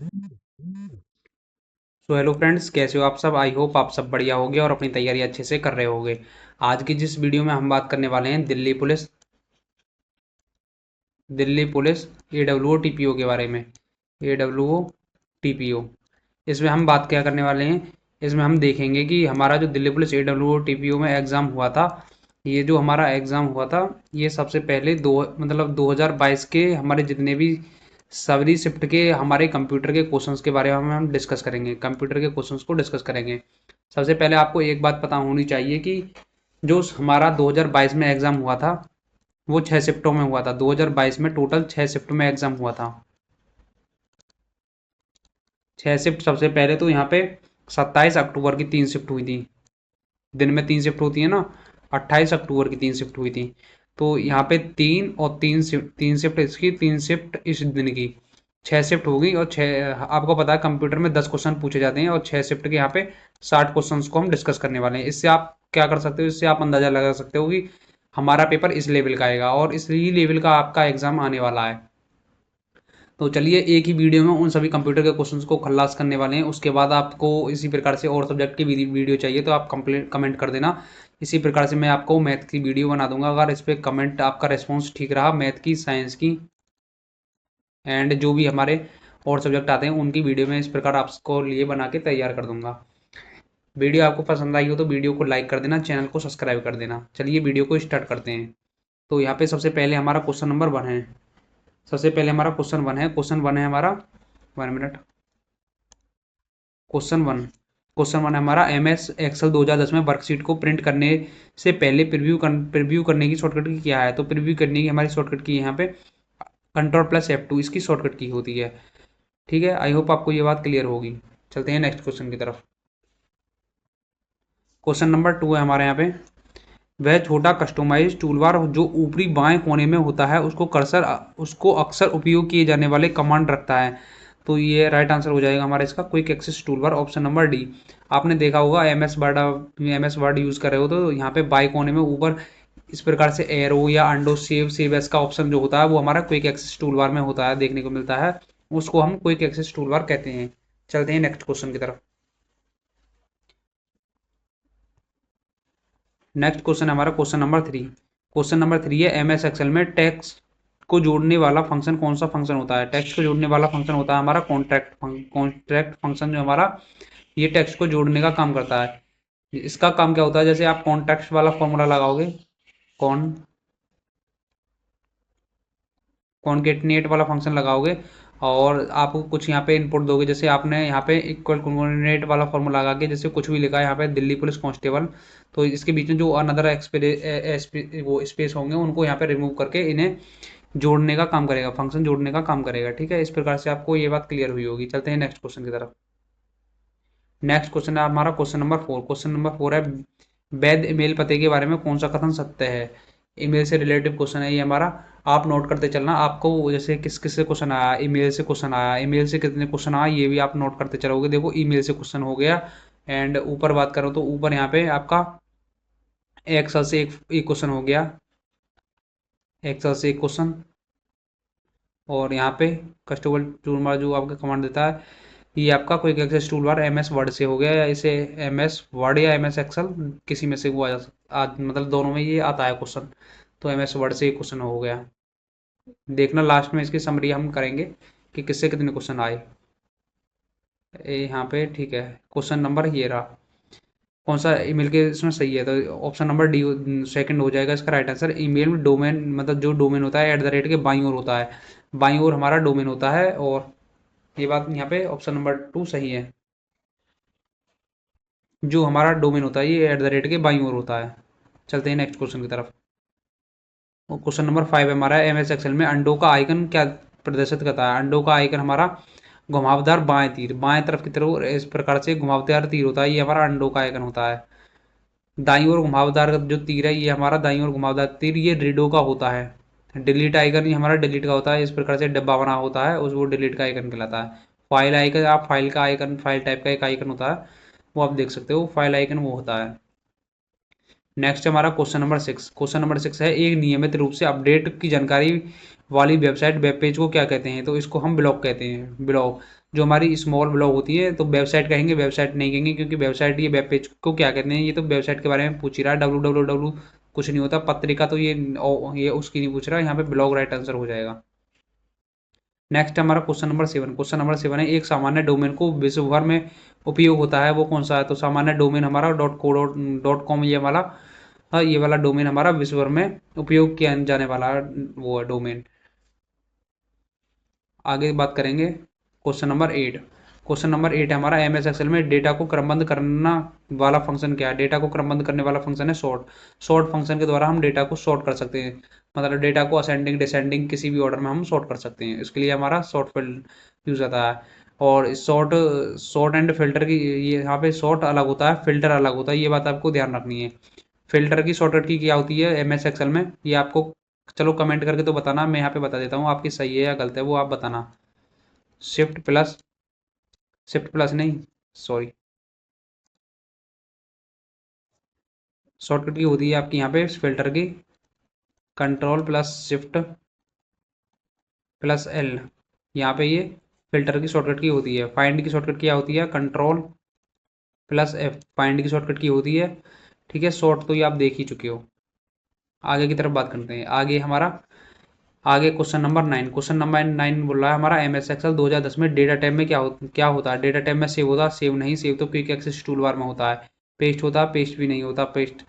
So hello friends, कैसे हो आप सब। आई होप आप सब बढ़िया होगे और अपनी तैयारी अच्छे से कर रहे होगे। आज की जिस वीडियो में हम बात करने वाले हैं दिल्ली पुलिस AWO TPO के बारे में। AWO TPO, इसमें हम बात क्या करने वाले हैं। इसमें हम देखेंगे कि हमारा जो दिल्ली पुलिस AWO TPO में एग्ज़ाम हुआ था, ये जो हमारा एग्ज़ाम हुआ था, ये सबसे पहले 2022 के हमारे जितने भी सभी शिफ्ट के हमारे कंप्यूटर के क्वेश्चंस के बारे में हम डिस्कस करेंगे। कंप्यूटर के क्वेश्चंस को डिस्कस करेंगे। सबसे पहले आपको एक बात पता होनी चाहिए कि जो हमारा 2022 में एग्ज़ाम हुआ था, वो 6 शिफ्टों में हुआ था। 2022 में टोटल 6 शिफ्ट में एग्ज़ाम हुआ था। 6 शिफ्ट, सबसे पहले तो यहाँ पे 27 अक्टूबर की 3 शिफ्ट हुई थी। दिन में 3 शिफ्ट होती है ना। 28 अक्टूबर की 3 शिफ्ट हुई थी। तो यहाँ पे 3 और 3 शिफ्ट इसकी, 3 शिफ्ट इस दिन की, 6 शिफ्ट हो गई। और छः, आपको पता है कंप्यूटर में 10 क्वेश्चन पूछे जाते हैं और 6 शिफ्ट के यहाँ पे 60 क्वेश्चन को हम डिस्कस करने वाले हैं। इससे आप क्या कर सकते हो, इससे आप अंदाजा लगा सकते हो कि हमारा पेपर इस लेवल का आएगा और इस ही लेवल का आपका एग्जाम आने वाला है। तो चलिए एक ही वीडियो में उन सभी कंप्यूटर के क्वेश्चंस को खल्लास करने वाले हैं। उसके बाद आपको इसी प्रकार से और सब्जेक्ट की वीडियो चाहिए तो आप कंप्लेंट कमेंट कर देना। इसी प्रकार से मैं आपको मैथ की वीडियो बना दूंगा अगर इस पर कमेंट आपका रिस्पॉन्स ठीक रहा। मैथ की, साइंस की एंड जो भी हमारे और सब्जेक्ट आते हैं उनकी वीडियो में इस प्रकार आपको लिए बना के तैयार कर दूंगा। वीडियो आपको पसंद आई हो तो वीडियो को लाइक कर देना, चैनल को सब्सक्राइब कर देना। चलिए वीडियो को स्टार्ट करते हैं। तो यहाँ पे सबसे पहले हमारा क्वेश्चन नंबर 1 है। सबसे पहले हमारा क्वेश्चन वन है हमारा। 1 मिनट। क्वेश्चन वन है हमारा, MS Excel 2010 में वर्कशीट को प्रिंट करने से पहले प्रीव्यू करने की शॉर्टकट की क्या है। तो प्रीव्यू करने की हमारी शॉर्टकट की यहाँ पे Ctrl+F2 इसकी शॉर्टकट की होती है। ठीक है, आई होप आपको ये बात क्लियर होगी। चलते हैं नेक्स्ट क्वेश्चन की तरफ। क्वेश्चन नंबर 2 है हमारे यहाँ पे, वह छोटा कस्टमाइज टूलबार जो ऊपरी बाएं कोने में होता है उसको अक्सर उपयोग किए जाने वाले कमांड रखता है। तो ये राइट आंसर हो जाएगा हमारा इसका quick access toolbar, option number D. आपने देखा होगा MS वर्ड यूज़ कर रहे हो तो यहाँ पे बाएं कोने में ऊपर इस प्रकार से एरो या अंडो सेव एस का ऑप्शन जो होता है वो हमारा क्विक एक्सेस टूलबार में होता है, देखने को मिलता है। उसको हम क्विक एक्सेस टूलबार कहते हैं। चलते हैं नेक्स्ट क्वेश्चन की तरफ। नेक्स्ट क्वेश्चन है हमारा क्वेश्चन नंबर 3 है, MS Excel में टेक्स्ट को जोड़ने वाला फंक्शन कौन सा फंक्शन होता है। टेक्स्ट को जोड़ने वाला फंक्शन होता है हमारा कॉन्ट्रैक्ट फंक्शन, जो हमारा ये टेक्स्ट को जोड़ने का काम करता है। इसका काम क्या होता है, जैसे आप कॉन्ट्रैक्ट वाला फॉर्मूला लगाओगे, कॉन कॉन्केटनेट वाला फंक्शन लगाओगे और आप कुछ यहाँ पे इनपुट दोगे। जैसे आपने यहाँ पे इक्वल कॉन्केटनेट वाला फॉर्मूला लगा के जैसे कुछ भी लिखा है यहाँ पे दिल्ली पुलिस कांस्टेबल, तो इसके बीच में जो अनदर वो स्पेस होंगे उनको यहाँ पे रिमूव करके इन्हें जोड़ने का काम करेगा, फंक्शन जोड़ने का काम करेगा। ठीक है, इस प्रकार से आपको ये बात क्लियर हुई होगी। चलते हैं नेक्स्ट क्वेश्चन की तरफ। नेक्स्ट क्वेश्चन है हमारा क्वेश्चन नंबर 4 है, वैध ईमेल पते के बारे में कौन सा कथन सत्य है। ईमेल से रिलेटिव क्वेश्चन है ये हमारा। आप नोट करते चलना, आपको जैसे किस किस से क्वेश्चन आया, ईमेल से क्वेश्चन आया, ईमेल से कितने क्वेश्चन आया ये भी आप नोट करते चलोगे। देखो ईमेल से क्वेश्चन हो गया। एंड ऊपर बात करो तो ऊपर यहाँ पे आपका एक्सेल से एक क्वेश्चन हो गया, एक्सेल से एक क्वेश्चन। और यहाँ पे कस्टमर टूलबार जो आपका कमांड देता है, ये आपका quick access toolbar MS Word से हो गया, या इसे MS वर्ड या MS Excel किसी में से वो आ जा मतलब दोनों में ये आता है क्वेश्चन। तो MS वर्ड से क्वेश्चन हो गया। देखना लास्ट में इसकी समरी हम करेंगे कि किससे कितने क्वेश्चन आए। यहाँ पे ठीक है, क्वेश्चन नंबर ये रहा, कौन सा ईमेल के इसमें सही है। तो ऑप्शन नंबर डी सेकंड हो जाएगा इसका राइट आंसर। ईमेल में डोमेन, मतलब जो डोमेन होता है @ के बाईं ओर होता है, बाईं ओर हमारा डोमेन होता है। और ये बात यहाँ पे ऑप्शन नंबर 2 सही है। जो हमारा डोमेन होता है ये @ के बाईं ओर होता है। चलते हैं नेक्स्ट क्वेश्चन की तरफ। और क्वेश्चन नंबर 5 है हमारा, MS Excel में अंडों का आइकन क्या प्रदर्शित करता है। अंडों का आइकन हमारा घुमावदार बाएं तीर, बाएं तरफ की तरफ इस प्रकार से घुमावदार तीर होता है, ये हमारा अंडों का आइकन होता है। दाईं ओर घुमावदार जो तीर है ये हमारा दाईं ओर घुमावदार तीर ये रीडो का होता है। डिलीट आइकन ये हमारा डिलीट का होता है, इस प्रकार से डब्बा बना होता है उस वो डिलीट का आइकन कहलाता है। फाइल आइकन, आप फाइल का आइकन, फाइल टाइप का एक आइकन होता है वो आप देख सकते हो, फाइल आइकन वो होता है। नेक्स्ट हमारा क्वेश्चन नंबर 6। क्वेश्चन नंबर 6 है, एक नियमित रूप से अपडेट की जानकारी वाली वेबसाइट वेब पेज को क्या कहते हैं? तो इसको हम ब्लॉग कहते हैं। ब्लॉग जो हमारी स्मॉल ब्लॉग होती है, तो वेबसाइट कहेंगे, वेबसाइट नहीं कहेंगे, क्योंकि वेबसाइट, ये वेब पेज को क्या कहते हैं, ये तो वेबसाइट के बारे में पूछ ही रहा है। www कुछ नहीं होता, पत्रिका तो ये उसकी नहीं पूछ रहा, यहाँ पे ब्लॉग राइट आंसर हो जाएगा। नेक्स्ट हमारा क्वेश्चन नंबर 7। क्वेश्चन नंबर 7 है, एक सामान्य डोमेन को विश्व भर में उपयोग होता है, वो कौन सा है? तो सामान्य डोमेन हमारा .co.com, ये वाला, हाँ, ये वाला डोमेन हमारा विश्व भर में उपयोग किया जाने वाला वो है डोमेन। आगे बात करेंगे क्वेश्चन नंबर 8। क्वेश्चन नंबर 8 है हमारा, एमएस एक्सेल में डेटा को क्रमबद्ध करना वाला फंक्शन क्या है? डेटा को क्रमबद्ध करने वाला फंक्शन है सॉर्ट। सॉर्ट फंक्शन के द्वारा हम डेटा को सॉर्ट कर सकते हैं, मतलब डेटा को असेंडिंग डिसेंडिंग किसी भी ऑर्डर में हम सॉर्ट कर सकते हैं। इसके लिए हमारा सॉर्ट फील्ड यूज आता है। और सॉर्ट सॉर्ट एंड फिल्टर की, ये यहाँ पे सॉर्ट अलग होता है, फिल्टर अलग होता है, ये बात आपको ध्यान रखनी है। फिल्टर की शॉर्टकट की क्या होती है एमएस एक्सेल में, ये आपको, चलो कमेंट करके तो बताना, मैं यहाँ पे बता देता हूँ, आपकी सही है या गलत है वो आप बताना। शिफ्ट प्लस, शिफ्ट प्लस नहीं, सॉरी, शॉर्टकट की होती है आपकी यहाँ पे फिल्टर की control plus shift plus L. यहाँ पे ये फिल्टर की शॉर्टकट की होती है। फाइंड की शॉर्टकट क्या होती है? कंट्रोल प्लस एफ, फाइंड की शॉर्टकट की होती है। ठीक है, शॉर्ट तो ये आप देख ही चुके हो। आगे की तरफ बात करते हैं। आगे हमारा, आगे क्वेश्चन नंबर 9। क्वेश्चन नंबर 9 बोल रहा है हमारा, एमएस एक्सेल 2010 में डेटा टैब में क्या होता है? डेटा टैब में सेव होता है? सेव नहीं, सेव तो क्विक एक्सेस टूल बार में होता है। पेस्ट होता है? पेस्ट भी नहीं होता, पेस्ट।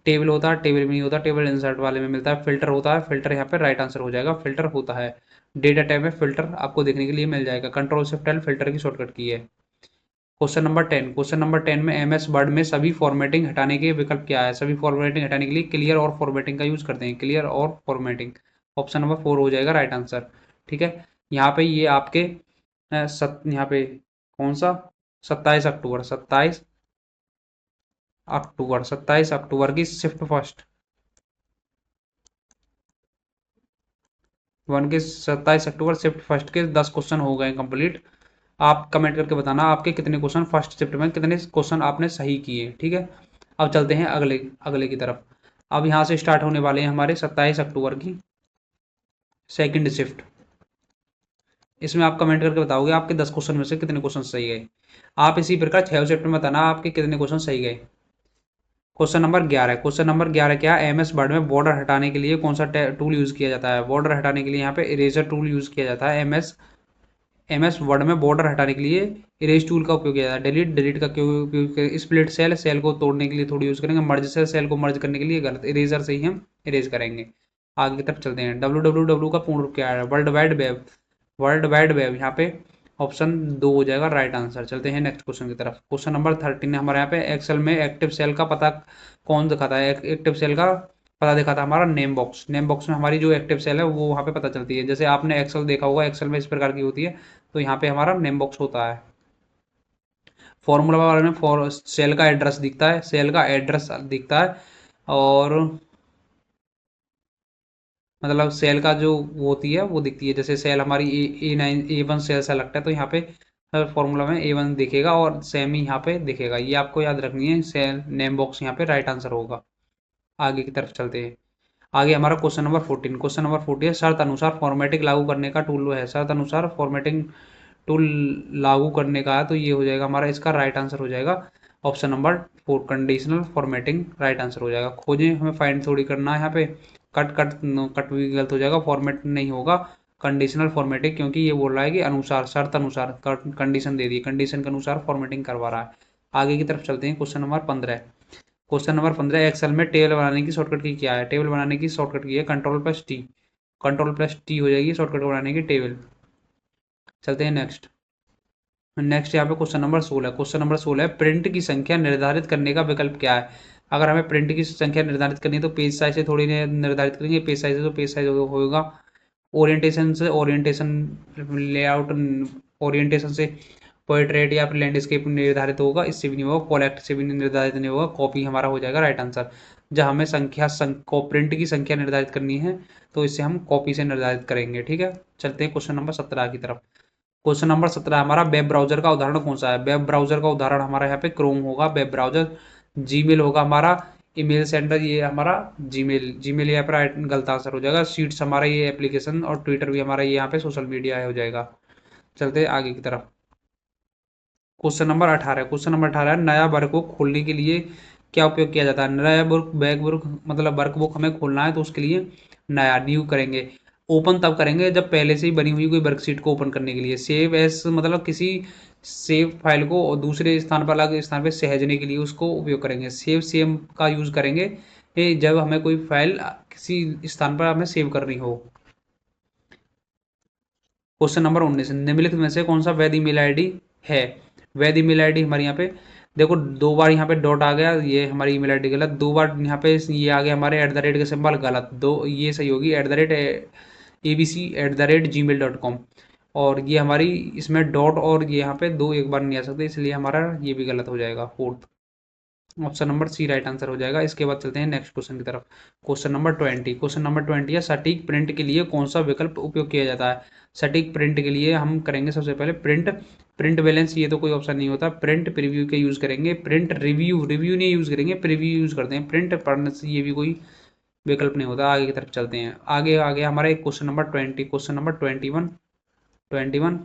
टेबल होता है? टेबल भी नहीं होता, टेबल इंसर्ट वाले में मिलता है। फिल्टर होता है? फिल्टर यहाँ पे राइट आंसर हो जाएगा, फिल्टर होता है। डेटा टैब में फिल्टर आपको देखने के लिए मिल जाएगा। कंट्रोल शिफ्ट एल फिल्टर की शॉर्टकट की है। Question number 10। क्वेश्चन नंबर 10 में, एमएस वर्ड में सभी फॉर्मेटिंग हटाने के विकल्प क्या है? सभी फॉर्मेटिंग हटाने के लिए क्लियर और फॉर्मेटिंग का यूज करते हैं। क्लियर और फॉर्मेटिंग, ऑप्शन नंबर 4 हो जाएगा राइट आंसर। ठीक है, यहाँ पे ये आपके यहाँ पे कौन सा, 27 अक्टूबर, 27 अक्टूबर की शिफ्ट फर्स्ट वन के 27 अक्टूबर शिफ्ट फर्स्ट के 10 क्वेश्चन हो गए कंप्लीट। आप कमेंट करके बताना आपके कितने क्वेश्चन फर्स्ट शिफ्ट में, कितने क्वेश्चन आपने सही किए। ठीक है, अब चलते हैं अगले अगले की तरफ। अब यहाँ से स्टार्ट होने वाले हैं हमारे 27 अक्टूबर की सेकंड शिफ्ट। इसमें आप कमेंट करके बताओगे आपके 10 क्वेश्चन में से कितने क्वेश्चन सही गए। आप इसी प्रकार 6 शिफ्ट में बताना आपके कितने क्वेश्चन सही गए। Question number 11। क्वेश्चन नंबर 11 क्या है? एमएस वर्ड में बॉर्डर हटाने के लिए कौन सा टूल यूज किया जाता है? बॉर्डर हटाने के लिए यहाँ पे इरेजर टूल यूज किया जाता है। एमएस एमएस वर्ड में बॉर्डर हटाने के लिए इरेज टूल का उपयोग किया जाता है। डिलीट, डिलीट का क्यों उपयोग करें? स्प्लिट सेल, सेल को तोड़ने के लिए थोड़ी यूज करेंगे। मर्ज सेल, सेल को मर्ज करने के लिए गलत, इरेजर से ही हम इरेज करेंगे। आगे की तरफ चलते हैं। www का पूर्ण रूप क्या है? World wide web, world wide web, यहाँ पे ऑप्शन 2 हो जाएगा राइट आंसर। चलते हैं नेक्स्ट क्वेश्चन की तरफ। क्वेश्चन नंबर 13 हमारे यहाँ पे, एक्सेल में एक्टिव सेल का पता कौन दिखाता है? एक्टिव सेल का पता दिखाता है हमारा नेम बॉक्स। नेम बॉक्स में हमारी जो एक्टिव सेल है वो वहाँ पे पता चलती है। जैसे आपने एक्सेल देखा होगा, एक्सेल में इस प्रकार की होती है, तो यहाँ पे हमारा नेम बॉक्स होता है। फॉर्मूला वाले में सेल का एड्रेस दिखता है, सेल का एड्रेस दिखता है। और मतलब सेल का जो वो होती है वो दिखती है। जैसे सेल हमारी A9 A1 सेल सेलेक्ट है, तो यहाँ पे फॉर्मूला में A1 दिखेगा और सेम ही यहाँ पे दिखेगा। ये आपको याद रखनी है, सेल नेम बॉक्स यहाँ पे राइट आंसर होगा। आगे की तरफ चलते हैं। आगे हमारा क्वेश्चन नंबर 14। क्वेश्चन नंबर 14 है, शर्त अनुसार फॉर्मेटिंग लागू करने का टूल है। शर्त अनुसार फॉर्मेटिंग टूल लागू करने का है, तो ये हो जाएगा हमारा, इसका राइट आंसर हो जाएगा option number 4, conditional formatting right answer हो जाएगा। खोजें, हमें फाइंड थोड़ी करना है यहाँ पे। कट कट कट भी गलत हो जाएगा, फॉर्मेट नहीं होगा, कंडीशनल फॉर्मेटिंग, क्योंकि ये बोल रहा है कि अनुसार, शर्त अनुसार, कंडीशन दे दी, कंडीशन के अनुसार फॉर्मेटिंग करवा रहा है। आगे की तरफ चलते हैं। Question number 15। Question number 15, Excel में टेबल बनाने की शॉर्टकट की क्या है? टेबल बनाने की शॉर्टकट की है control plus T, control plus T हो जाएगी शॉर्टकट बनाने की टेबल। चलते हैं नेक्स्ट। नेक्स्ट यहाँ पे क्वेश्चन नंबर 16। क्वेश्चन नंबर 16 है, प्रिंट की संख्या निर्धारित करने का विकल्प क्या है? अगर हमें प्रिंट की संख्या निर्धारित करनी है तो पेज साइज से थोड़ी निर्धारित करेंगे। पेज साइज से तो पेज साइज होगा। ओरिएंटेशन से, ओरिएंटेशन लेआउट, ओरिएंटेशन से पोर्ट्रेट या फिर लैंडस्केप निर्धारित होगा, इससे भी नहीं होगा। कॉलेक्ट से भी निर्धारित नहीं होगा। कॉपी हमारा हो जाएगा राइट आंसर। जब हमें प्रिंट की संख्या निर्धारित करनी है तो इससे हम कॉपी से निर्धारित करेंगे। ठीक है, चलते हैं क्वेश्चन नंबर 17 की तरफ। क्वेश्चन नंबर 17 हमारा, वेब ब्राउजर का उदाहरण कौन सा है? वेब ब्राउजर का उदाहरण हमारा यहाँ पे क्रोम होगा वेब ब्राउजर। जीमेल होगा हमारा ईमेल सेंडर ये हमारा जीमेल, जीमेल यहाँ पर गलत आंसर हो जाएगा। शीट्स हमारा ये एप्लीकेशन, और ट्विटर भी हमारा ये यहाँ पे सोशल मीडिया हो जाएगा। चलते हैं आगे की तरफ। क्वेश्चन नंबर 18, क्वेश्चन नंबर 18 नया वर्कबुक खोलने के लिए क्या उपयोग किया जाता है। नया बुक बैकबुक मतलब वर्कबुक हमें खोलना है तो उसके लिए नया न्यू करेंगे। ओपन तब करेंगे जब पहले से ही बनी हुई कोई वर्कशीट को ओपन करने के लिए। सेव एस मतलब किसी सेव फाइल को दूसरे स्थान पर अलग स्थान पर सहेजने के लिए उसको उपयोग करेंगे। सेव सेम का यूज करेंगे जब हमें कोई फाइल किसी स्थान पर हमें सेव करनी हो। क्वेश्चन नंबर 19, निम्नलिखित में से कौन सा वैध ईमेल आईडी है। वैध ईमेल आईडी हमारे यहाँ पे देखो 2 बार यहाँ पे डॉट आ गया, ये हमारी ईमेल आईडी गलत। 2 बार यहाँ पे ये आ गया हमारे @ का सिंबल गलत। दो ये सही होगी abc@gmail.com। और ये हमारी इसमें डॉट और ये यहाँ पे 2 एक बार नहीं आ सकते, इसलिए हमारा ये भी गलत हो जाएगा। Fourth option number C right answer हो जाएगा। इसके बाद चलते हैं नेक्स्ट क्वेश्चन की तरफ। क्वेश्चन नंबर 20, क्वेश्चन नंबर 20 है सटीक प्रिंट के लिए कौन सा विकल्प उपयोग किया जाता है। सटीक प्रिंट के लिए हम करेंगे सबसे पहले प्रिंट प्रिंट बैलेंस, ये तो कोई ऑप्शन नहीं होता। प्रिंट प्रीव्यू के यूज करेंगे। प्रिंट रिव्यू रिव्यू नहीं यूज करेंगे, प्रीव्यू यूज करते हैं। प्रिंट पढ़ने से ये भी कोई विकल्प नहीं होता। आगे की तरफ चलते हैं। आगे आगे हमारा एक question number 20, question number 21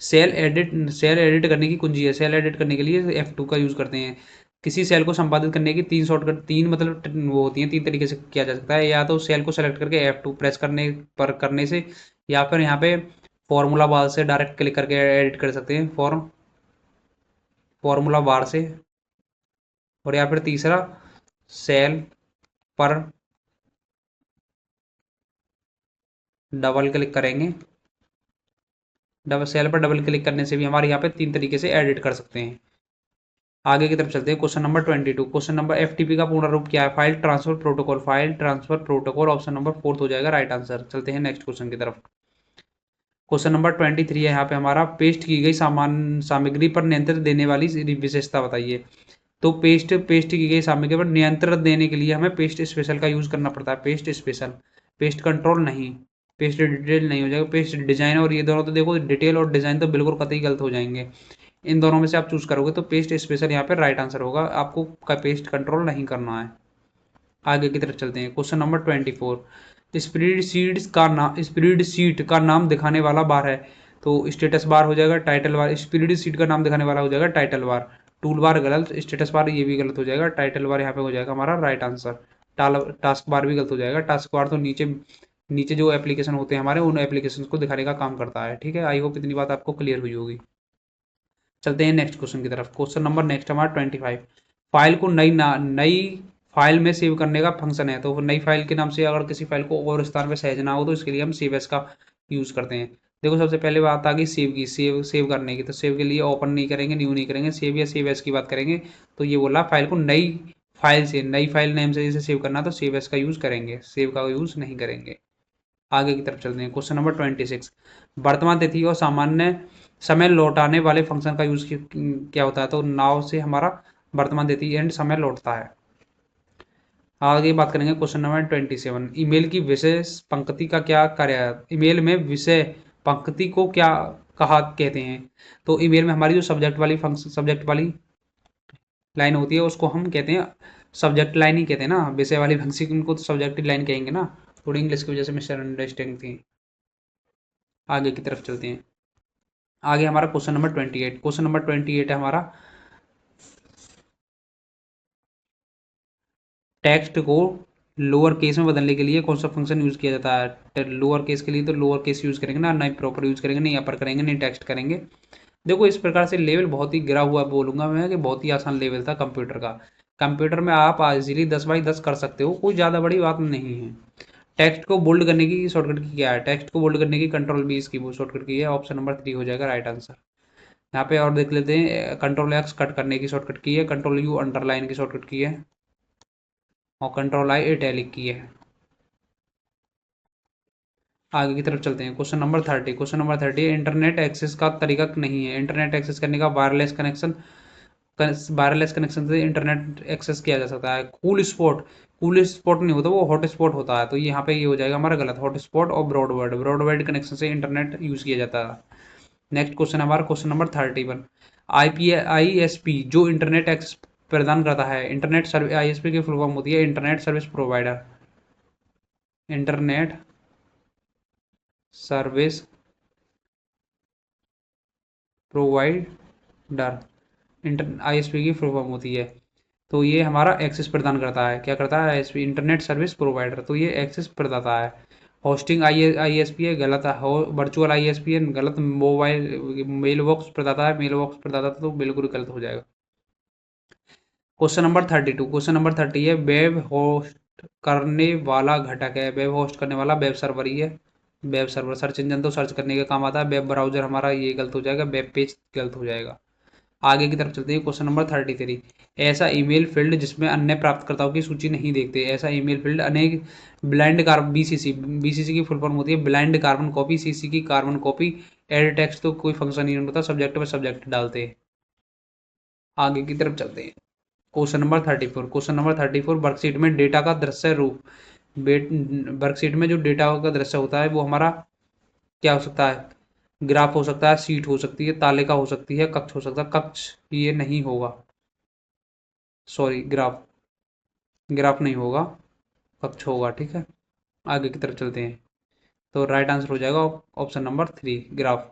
cell edit करने की कुंजी है। सेल एडिट करने के लिए F2 का यूज करते हैं। किसी सेल को संपादित करने की 3 शॉर्टकट, 3 मतलब वो होती हैं, 3 तरीके से किया जा सकता है। या तो सेल को सेलेक्ट करके F2 प्रेस करने से, या फिर यहाँ पे फॉर्मूला बार से डायरेक्ट क्लिक करके एडिट कर सकते हैं फॉर्मूला बार से। और या फिर तीसरा सेल पर डबल क्लिक करेंगे। डबल सेल पर डबल क्लिक करने से भी हमारे यहाँ पे 3 तरीके से एडिट कर सकते हैं। आगे की तरफ चलते हैं। Question number 22, question number FTP का पूर्ण रूप क्या है। File transfer protocol. File transfer protocol option number 4 हो जाएगा राइट आंसर। चलते हैं नेक्स्ट क्वेश्चन की तरफ। क्वेश्चन नंबर 23 है यहाँ पे हमारा पेस्ट की गई सामग्री पर नियंत्रण देने वाली विशेषता बताइए। तो पेस्ट की गई सामग्री पर नियंत्रण देने के लिए हमें पेस्ट स्पेशल का यूज करना पड़ता है। पेस्ट स्पेशल, पेस्ट कंट्रोल नहीं, पेस्ट डिटेल नहीं हो जाएगा। पेस्ट डिजाइन, और ये दोनों तो देखो डिटेल और डिजाइन तो बिल्कुल कतई गलत हो जाएंगे। इन दोनों में से आप चूज करोगे तो पेस्ट स्पेशल यहाँ पे राइट आंसर होगा। आपको पेस्ट कंट्रोल नहीं करना है। आगे की तरफ चलते हैं। क्वेश्चन नंबर 24, स्प्रेड शीट का नाम दिखाने वाला बार है। तो स्टेटस बार हो जाएगा, टाइटल बार। स्प्रेड शीट का नाम दिखाने वाला हो जाएगा टाइटल बार। टूल बार गलत, स्टेटस बार ये भी गलत हो जाएगा। टाइटल बार यहाँ पे हो जाएगा हमारा राइट आंसर। टास्क बार भी गलत हो जाएगा। टास्क बार तो नीचे नीचे जो एप्लीकेशन होते हैं हमारे, उन एप्लीकेशन को दिखाने का काम करता है। ठीक है, आई होप इतनी बात आपको क्लियर हुई होगी। चलते हैं नेक्स्ट क्वेश्चन की तरफ। क्वेश्चन नंबर नेक्स्ट हमारा 25, फाइल को नई फाइल में सेव करने का फंक्शन है। तो नई फाइल के नाम से अगर किसी फाइल को और स्थान पर सहेजना हो तो इसके लिए हम सेव एस का यूज करते हैं। देखो सबसे पहले बात आ गई सेव की, सेव करने की। तो सेव के लिए ओपन नहीं करेंगे, न्यू नहीं करेंगे, सेव या सेव एस की बात करेंगे। तो ये बोला फाइल को नई फाइल नेम से जैसे सेव करना तो सेव एस का यूज करेंगे, सेव का यूज नहीं करेंगे। आगे की तरफ चलते हैं। क्वेश्चन नंबर 26, वर्तमान तिथि और सामान्य समय लौटाने वाले फंक्शन का यूज क्या होता है। तो नाउ से हमारा वर्तमान तिथि एंड समय लौटता है। आगे बात करेंगे क्वेश्चन नंबर 27, ईमेल की विशेष पंक्ति का क्या कार्य है। ईमेल में विषय पंक्ति को क्या कहते हैं। तो ईमेल में हमारी जो सब्जेक्ट वाली लाइन होती है उसको हम कहते हैं सब्जेक्ट लाइन ही कहते हैं ना। विषय वाली पंक्ति उनको तो सब्जेक्ट लाइन कहेंगे ना। थोड़ी इंग्लिश की वजह से मिसअंडरस्टैंडिंग थी। आगे की तरफ चलते हैं। आगे हमारा क्वेश्चन नंबर 28, क्वेश्चन नंबर 28 है हमारा टेक्स्ट को लोअर केस में बदलने के लिए कौन सा फंक्शन यूज किया जाता है। लोअर केस के लिए तो लोअर केस यूज करेंगे ना, नहीं प्रॉपर यूज करेंगे, नहीं अपर करेंगे, नहीं टेक्स्ट करेंगे। देखो इस प्रकार से लेवल बहुत ही गिरा हुआ बोलूंगा मैं कि बहुत ही आसान लेवल था कंप्यूटर का। कंप्यूटर में आप इजीली 10/10 कर सकते हो, कोई ज़्यादा बड़ी बात नहीं है। टेक्स्ट को बोल्ड करने की शॉर्टकट की क्या है। टेक्स्ट को बोल्ड करने की कंट्रोल B इसकी वो शॉर्टकट की है। ऑप्शन नंबर 3 हो जाएगा राइट आंसर। यहाँ पे और देख लेते हैं। कंट्रोल X कट करने की शॉर्टकट की है, कंट्रोल U अंडरलाइन की शॉर्टकट की है, और कंट्रोल I इटैलिक की है। आगे की तरफ चलते हैं। Question number 30, question number 30, internet access का तरीका नहीं है। इंटरनेट एक्सेस करने का वायरलेस कनेक्शन से इंटरनेट एक्सेस किया जा सकता है। कूल स्पॉट नहीं होता, वो हॉट स्पॉट होता है। तो यहाँ पे ये हो जाएगा हमारा गलत। हॉट स्पॉट और ब्रॉडबैंड कनेक्शन से इंटरनेट यूज किया जाता है। नेक्स्ट क्वेश्चन हमारा क्वेश्चन नंबर 31, IPISP जो इंटरनेट प्रदान करता है। इंटरनेट सर्विस, आईएसपी की फुल फॉर्म होती है internet service provider. Internet service provider, inter ISP की फुल फॉर्म होती है। तो ये हमारा एक्सेस प्रदान करता है। क्या करता है? ISP, internet service provider. तो ये एक्सेस प्रदाता है। होस्टिंग आईएसपी है, गलत है। वर्चुअल आईएसपी है, गलत। मोबाइल मेल बॉक्स प्रदाता है, मेल बॉक्स प्रदाता तो बिल्कुल गलत हो जाएगा। क्वेश्चन नंबर 32, क्वेश्चन नंबर 30 है, वेब होस्ट करने वाला घटक है। वेब होस्ट करने वाला वेब सर्वर ही है। वेब सर्वर सर्च इंजन तो सर्च करने के काम आता है। वेब ब्राउजर हमारा ये गलत हो जाएगा, वेब पेज गलत हो जाएगा। आगे की तरफ चलते हैं। क्वेश्चन नंबर 33, ऐसा ईमेल फील्ड जिसमें अन्य प्राप्तकर्ताओं की सूची नहीं देखते। ऐसा ईमेल फील्ड अनेक ब्लाइंड कार्बन, बीसीसी, बीसीसी की फुल फॉर्म होती है ब्लाइंड कार्बन कॉपी, सीसी की कार्बन कॉपी। एड टेक्स्ट तो कोई फंक्शन ही नहीं होता, सब्जेक्ट में सब्जेक्ट डालते हैं। आगे की तरफ चलते हैं। Question number 34, question number 34, worksheet में डेटा का दृश्य रूप। वर्कशीट में जो डेटा का दृश्य होता है वो हमारा क्या हो सकता है? ग्राफ हो सकता है, सीट हो सकती है, तालिका हो सकती है, कक्ष हो सकता है। कक्ष ये नहीं होगा, सॉरी, ग्राफ, ग्राफ नहीं होगा, कक्ष होगा। ठीक है, आगे की तरफ चलते हैं। तो राइट आंसर हो जाएगा option number 3, graph.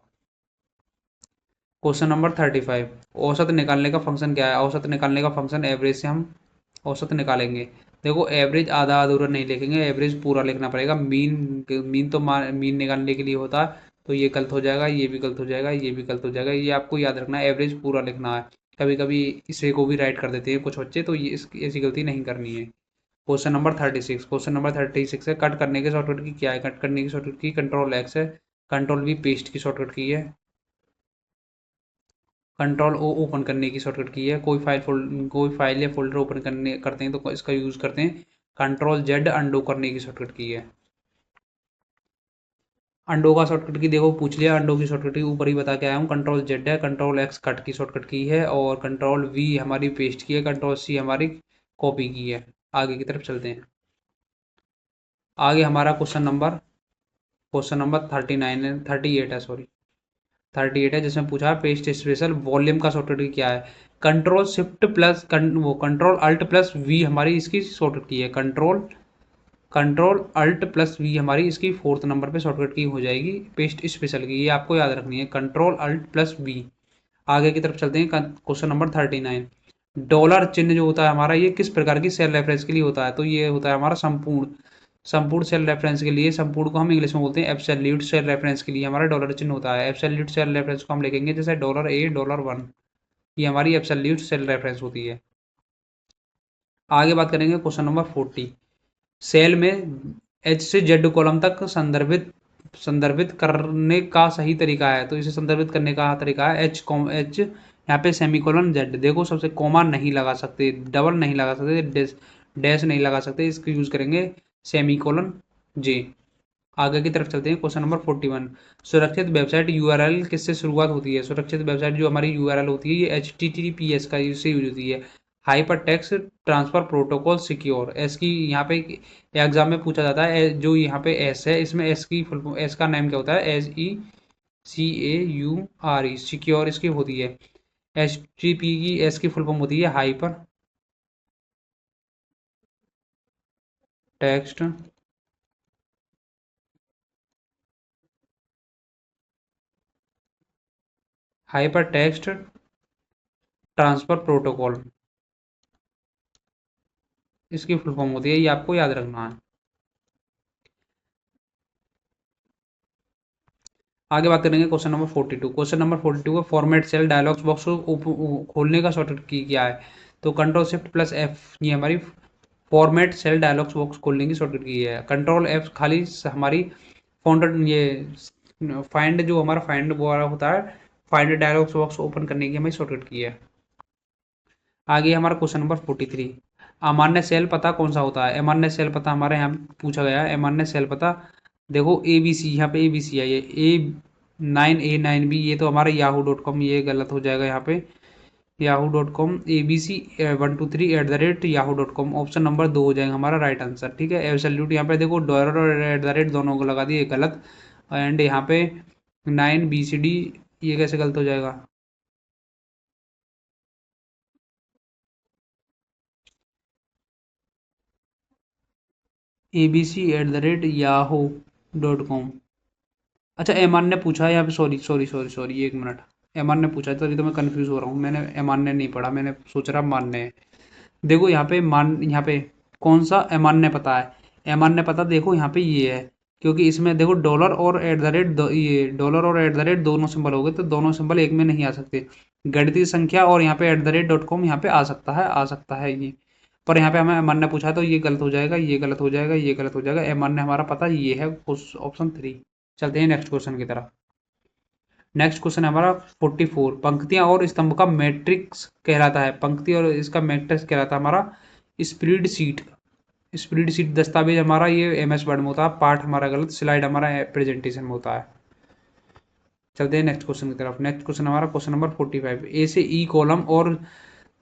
Question number 35, औसत निकालने का फंक्शन क्या है? औसत निकालने का फंक्शन, एवरेज से हम औसत निकालेंगे। देखो, एवरेज आधा अधूरा नहीं लिखेंगे, एवरेज पूरा लिखना पड़ेगा। मीन, मीन तो मीन निकालने के लिए होता है, तो ये गलत हो जाएगा, ये भी गलत हो जाएगा, ये भी गलत हो जाएगा। ये आपको याद रखना है, एवरेज पूरा लिखना है। कभी कभी इसे को भी राइट कर देते हैं कुछ बच्चे, तो ये ऐसी गलती नहीं करनी है। क्वेश्चन नंबर 36, क्वेश्चन नंबर 36 है, कट करने के शॉर्टकट की क्या है? कट करने की शॉर्टकट की कंट्रोल एक्स है, कंट्रोल वी पेस्ट की शॉर्टकट की है, कंट्रोल ओ ओपन करने की शॉर्टकट की है। कोई फाइल या फोल्डर ओपन करने करते हैं तो इसका यूज करते हैं। कंट्रोल जेड अंडो करने की शॉर्टकट की है। अंडो का शॉर्टकट की देखो, पूछ लिया, अंडो की शॉर्टकट की ऊपर ही बता के आया हूँ। कंट्रोल जेड है, कंट्रोल एक्स कट की शॉर्टकट की है, और कंट्रोल वी हमारी पेस्ट की है, कंट्रोल सी हमारी कॉपी की है। आगे की तरफ चलते हैं। आगे हमारा क्वेश्चन नंबर 39 है, 38 है, सॉरी, 38 है, जिसमें पूछा है पेस्ट स्पेशल वॉल्यूम का शॉर्टकट क्या है? कंट्रोल शिफ्ट प्लस वो कंट्रोल अल्ट प्लस वी हमारी इसकी शॉर्टकट की है। कंट्रोल अल्ट प्लस वी हमारी इसकी फोर्थ नंबर पे शॉर्टकट की हो जाएगी पेस्ट स्पेशल की। ये आपको याद रखनी है, कंट्रोल अल्ट प्लस वी। आगे की तरफ चलते हैं। क्वेश्चन नंबर 39, डॉलर चिन्ह जो होता है हमारा, ये किस प्रकार की सेल रेफरेंस के लिए होता है? तो ये होता है हमारा संपूर्ण, संपूर्ण सेल रेफरेंस के लिए। संपूर्ण को हम इंग्लिश में बोलते हैं एब्सोल्यूट सेल रेफरेंस के लिए हमारा डॉलर चिन्ह होता है। एब्सोल्यूट सेल रेफरेंस को हम लिखेंगे जैसे $A, $1। ये हमारी एब्सोल्यूट सेल रेफरेंस होती है। आगे बात करेंगे क्वेश्चन नंबर 40, सेल में एच से जेड कॉलम तक संदर्भित संदर्भित करने का सही तरीका है। तो इसे संदर्भित करने का तरीका है एच यहाँ पे सेमीकोलन जेड। देखो, सबसे कॉमा नहीं लगा सकते, डबल नहीं लगा सकते, डैश नहीं लगा सकते, इसको यूज करेंगे सेमीकोलन जे। आगे की तरफ चलते हैं। क्वेश्चन नंबर 41, सुरक्षित वेबसाइट यूआरएल किससे शुरुआत होती है? सुरक्षित वेबसाइट जो हमारी यूआरएल होती है, ये HTTPS का यूज से यूज होती है। Hyper text transfer protocol secure. S की यहाँ पे एग्जाम में पूछा जाता है, जो यहाँ पे एस है, इसमें एस की फुल, एस का नाम क्या होता है? SECURE, सिक्योर इसकी होती है। HTTP की एस की फुल फॉर्म होती है hyper text hyper text transfer protocol, इसकी फुल फॉर्म होती है, ये आपको याद रखना है। आगे बात करेंगे क्वेश्चन नंबर 42, क्वेश्चन नंबर 42 का फॉर्मेट सेल डायलॉग्स बॉक्स को खोलने का शॉर्टकट की क्या है? तो कंट्रोल शिफ्ट प्लस एफ, ये हमारी फॉर्मेट सेल डायलॉग्स बॉक्स खोलने की शॉर्टकट की है। कंट्रोल एफ खाली हमारी फाउंड, ये फाइंड जो हमारा फाइंड वो होता है, फाइंड डायलॉग्स बॉक्स ओपन करने की हमें शॉर्टकट की है। आगे हमारा क्वेश्चन नंबर 43, अमान्य सेल पता कौन सा होता है? अमान्य सेल पता हमारे यहाँ पूछा गया है। अमान्य सेल पता देखो, ABC, यहाँ पे ABC है, ये A9 A9B, ये तो हमारा yahoo.com, ये गलत हो जाएगा यहाँ पे। yahoo.com ABC123@yahoo.com, ऑप्शन नंबर 2 हो जाएगा हमारा राइट आंसर। ठीक है, एब्सोल्यूट यहाँ पे देखो डॉलर और @ दोनों को लगा दिए, गलत। एंड यहाँ पे 9BCD, ये कैसे गलत हो जाएगा? abc@yahoo.com। अच्छा, एमान ने पूछा है यहाँ पे, सॉरी सॉरी सॉरी सॉरी, एक मिनट। एमान ने पूछा है, तभी तो मैं कंफ्यूज हो रहा हूँ, मैंने एमान ने नहीं पढ़ा, मैंने सोच रहा मानने है। देखो यहाँ पे मान, यहाँ पे कौन सा एमान ने पता है, एमान ने पता, देखो यहाँ पे ये है, क्योंकि इसमें देखो डॉलर और एट द रेट, ये डॉलर और एट द रेट दोनों सिंबल हो गए, तो दोनों सिंबल एक में नहीं आ सकते। गणितीय संख्या और यहाँ पे @.com यहाँ पे आ सकता है, आ सकता है ये। पर यहाँ पे हमें एमान ने पूछा है, तो ये गलत हो जाएगा, ये गलत हो जाएगा, ये गलत हो जाएगा। एमान ने हमारा पता ये है, ऑप्शन 3। चलते हैं नेक्स्ट क्वेश्चन की तरफ। नेक्स्ट क्वेश्चन है हमारा 44। पंक्तियां और स्तंभ का मैट्रिक्स कहलाता है, पंक्ति और इसका मैट्रिक्स कहलाता है हमारा स्प्रेड शीट। स्प्रेड शीट दस्तावेज हमारा ये MS वर्ड में होता है, पार्ट हमारा गलत, स्लाइड हमारा प्रेजेंटेशन में होता है। चलते हैं नेक्स्ट क्वेश्चन की तरफ। नेक्स्ट क्वेश्चन हमारा क्वेश्चन नंबर 45। ए से ई कॉलम और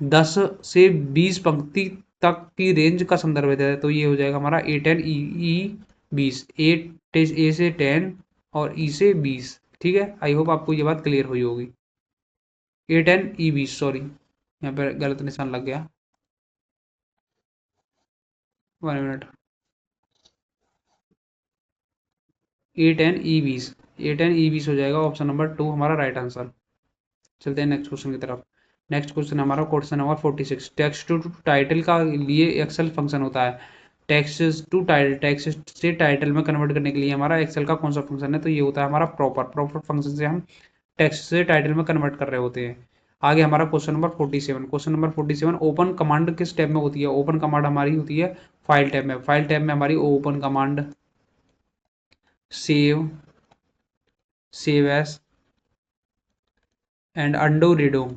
10 से 20 पंक्ति तक की रेंज का संदर्भ देता है, तो ये हो जाएगा हमारा A10 ई 20, ए से 10 और ई से 20। ठीक है, आई होप आपको ये बात क्लियर हुई होगी। A10 E20, सॉरी यहाँ पर गलत निशान लग गया, 1 मिनट। A10 E20 हो जाएगा, ऑप्शन नंबर 2 हमारा राइट आंसर। चलते हैं नेक्स्ट क्वेश्चन की तरफ। नेक्स्ट क्वेश्चन हमारा question number 46। Text to title का लिए एक्सेल फंक्शन होता है, टेक्स्ट से टाइटल में कन्वर्ट करने के लिए हमारा एक्सेल का कौन सा फंक्शन है, तो ये होता है हमारा प्रॉपर फंक्शन से हम टेक्स्ट से टाइटल में कन्वर्ट कर रहे होते हैं। आगे हमारा question number 47। Question number 47, open command किस टैब में होती है, ओपन कमांड हमारी होती है फाइल टैब में। फाइल टैब में हमारी open command, save, save S and undo redo,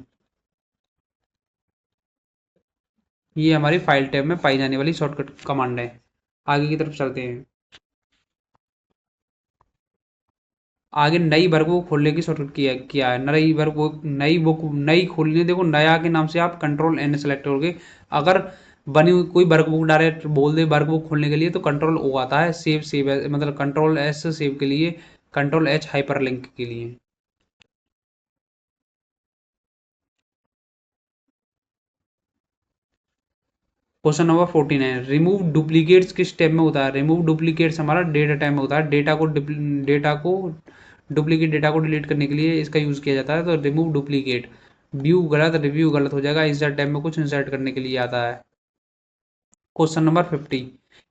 ये हमारी फाइल टैब में पाई जाने वाली शॉर्टकट कमांड है। आगे की तरफ चलते हैं। आगे नई वर्क बुक खोलने की शॉर्टकट किया है। नई खोलनी है, देखो नया के नाम से आप Ctrl N सेलेक्ट करोगे। अगर बनी हुई कोई वर्क बुक डायरेक्ट बोल दे वर्क बुक खोलने के लिए, तो Ctrl O आता है, सेव मतलब Ctrl S सेव के लिए, Ctrl H हाइपर लिंक के लिए। Question number 49। रिमूव डुप्लीकेट्स किस टैब में होता है, रिमूव डुप्लीकेट्स हमारा डेटा टैब में होता है। डुप्लीकेट डेटा को डिलीट करने के लिए इसका यूज किया जाता है, तो रिमूव डुप्लीकेट। व्यू गलत, रिव्यू गलत हो जाएगा, इंसर्ट टैब में कुछ इंसर्ट करने के लिए आता है। Question number 50।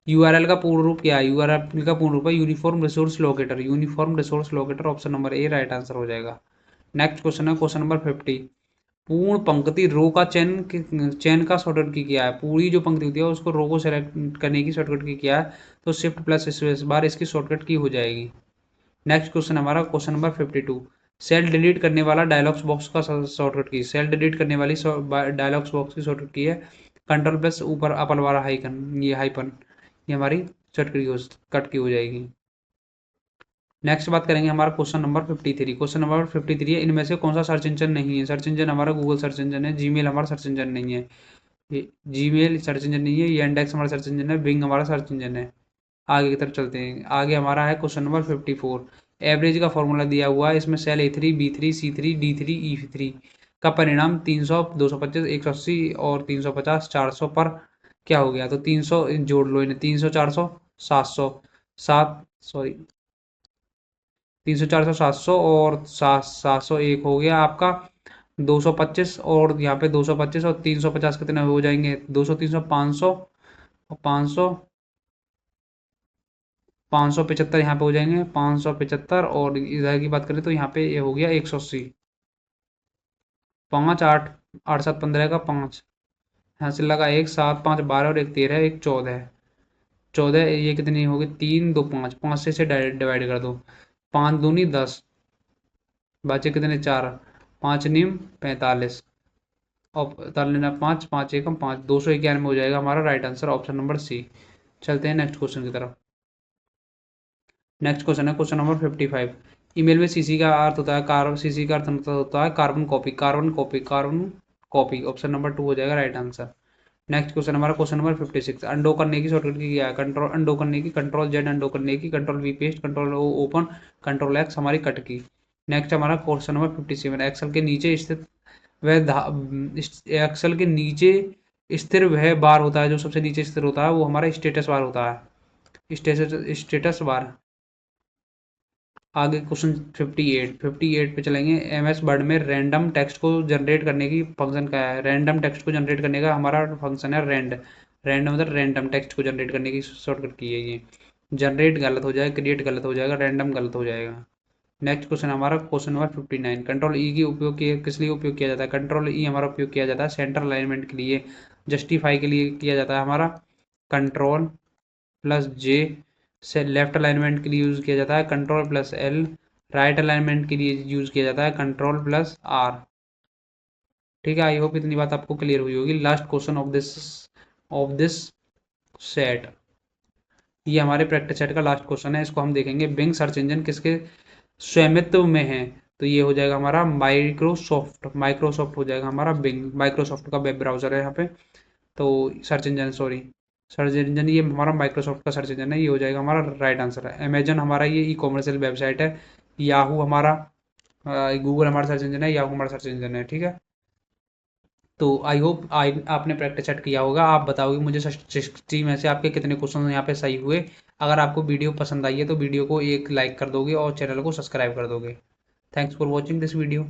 यूआरएल का पूर्ण रूप क्या है, यूआरएल का पूर्ण रूप है uniform resource locator, uniform resource locator, option number A right answer हो जाएगा। नेक्स्ट क्वेश्चन है क्वेश्चन नंबर 50। पूर्ण पंक्ति रो का चयन का शॉर्टकट की क्या है, पूरी जो पंक्ति होती है उसको रो को सेलेक्ट करने की शॉर्टकट की क्या है, तो शिफ्ट प्लस स्पेस बार इसकी शॉर्टकट की हो जाएगी। नेक्स्ट क्वेश्चन हमारा क्वेश्चन नंबर 52। सेल डिलीट करने वाला डायलॉग्स बॉक्स का शॉर्टकट की, सेल डिलीट करने वाली डायलॉग्स बॉक्स की शॉर्टकट की है Ctrl+ ऊपर अपर वाला हाइकन, ये हाइपन, ये हमारी शॉर्टकट कट की हो जाएगी। नेक्स्ट बात करेंगे हमारा क्वेश्चन नंबर 53। क्वेश्चन नंबर 53 है, इनमें से कौन सा सर्च इंजन नहीं है, सर्च इंजन हमारा गूगल सर्च इंजन है, जीमेल हमारा सर्च इंजन नहीं है, ये जीमेल सर्च इंजन नहीं है, ये इंडेक्स हमारा सर्च इंजन है, बिंग हमारा सर्च इंजन है। आगे की तरफ चलते हैं। आगे हमारा है क्वेश्चन नंबर 54। एवरेज का फॉर्मूला दिया हुआ है, इसमें cell A3 B3 C3 D3 E3 का परिणाम 300 225 180 और 350 400 पर क्या हो गया, तो 300 जोड़ लो इन्हें, 300 400 700, सात सॉरी 300 400 700 और 701 हो गया आपका 225, और यहाँ पे 225 और 350 कितने हो जाएंगे, 200 300 500 और 500 575 यहाँ पे हो जाएंगे, 575, और इधर की बात करें तो यहाँ पे ये हो गया 180। 5 8 8 7 15 का 5, यहाँ से लगा 1 7 5 12 और 1 13 1 14, 14 ये कितनी होगी, 3 2 5, 5 से डिवाइड कर दो, 5 दूनी 10, बचे कितने 4, 5 नीम 45, और 45 5 5 एकम 5, 291 में हो जाएगा हमारा right answer, option number C। चलते हैं नेक्स्ट क्वेश्चन की तरफ। नेक्स्ट क्वेश्चन है क्वेश्चन नंबर 55। ईमेल में सीसी का अर्थ होता है कार्बन, सीसी का अर्थ होता है carbon copy, carbon copy, option number 2 हो जाएगा राइट आंसर। नेक्स्ट क्वेश्चन हमारा क्वेश्चन नंबर 56। अंडो करने की शॉर्टकट की क्या है, कंट्रोल अंडो करने की, Ctrl Z अंडो करने की, Ctrl V paste, Ctrl O open, Ctrl X हमारी कट की। नेक्स्ट हमारा क्वेश्चन नंबर 57। एक्सेल के नीचे स्थित एक्सेल के नीचे स्थिर वह बार होता है, जो सबसे नीचे स्थिर होता है वो हमारा स्टेटस बार होता है। Status bar. आगे क्वेश्चन 58 पे चलेंगे। एम एस वर्ड में रैंडम टेक्स्ट को जनरेट करने की फंक्शन क्या है? रैंडम टेक्स्ट को जनरेट करने का हमारा फंक्शन है रैंड मतलब रैंडम टेक्स्ट को जनरेट करने की शॉर्टकट की है ये। जनरेट गलत हो जाएगा, क्रिएट गलत हो जाएगा, रैंडम गलत हो जाएगा। नेक्स्ट क्वेश्चन हमारा क्वेश्चन नंबर 59। कंट्रोल ई की उपयोग किस लिए उपयोग किया जाता है? कंट्रोल ई हमारा उपयोग किया जाता है सेंटर अलाइनमेंट के लिए, जस्टिफाई के लिए किया जाता है हमारा। कंट्रोल प्लस जे से लेफ्ट अलाइनमेंट के लिए यूज किया जाता है। Control plus L right alignment के लिए यूज किया जाता है। Control plus R. ठीक है, आई होप इतनी बात आपको क्लियर हुई होगी। Last question of this set, ये हमारे प्रैक्टिस सेट का लास्ट क्वेश्चन है। इसको हम देखेंगे। बिंग सर्च इंजन किसके स्वामित्व में है? तो ये हो जाएगा हमारा माइक्रोसॉफ्ट हो जाएगा हमारा बिंग। माइक्रोसॉफ्ट का वेब ब्राउजर है यहाँ पे। तो search engine, sorry, search engine ये हमारा माइक्रोसॉफ्ट का सर्च इंजन है। ये हो जाएगा हमारा राइट आंसर है। अमेजन हमारा ये ई कॉमर्शियल वेबसाइट है। याहू हमारा गूगल हमारा सर्च इंजन है। याहू हमारा सर्च इंजन है। ठीक है, तो आई होप आपने प्रैक्टिस सेट किया होगा। आप बताओगे मुझे 60 में से आपके कितने क्वेश्चन यहाँ पे सही हुए। अगर आपको वीडियो पसंद आई है तो वीडियो को एक लाइक कर दोगे और चैनल को सब्सक्राइब कर दोगे। Thanks for watching this video.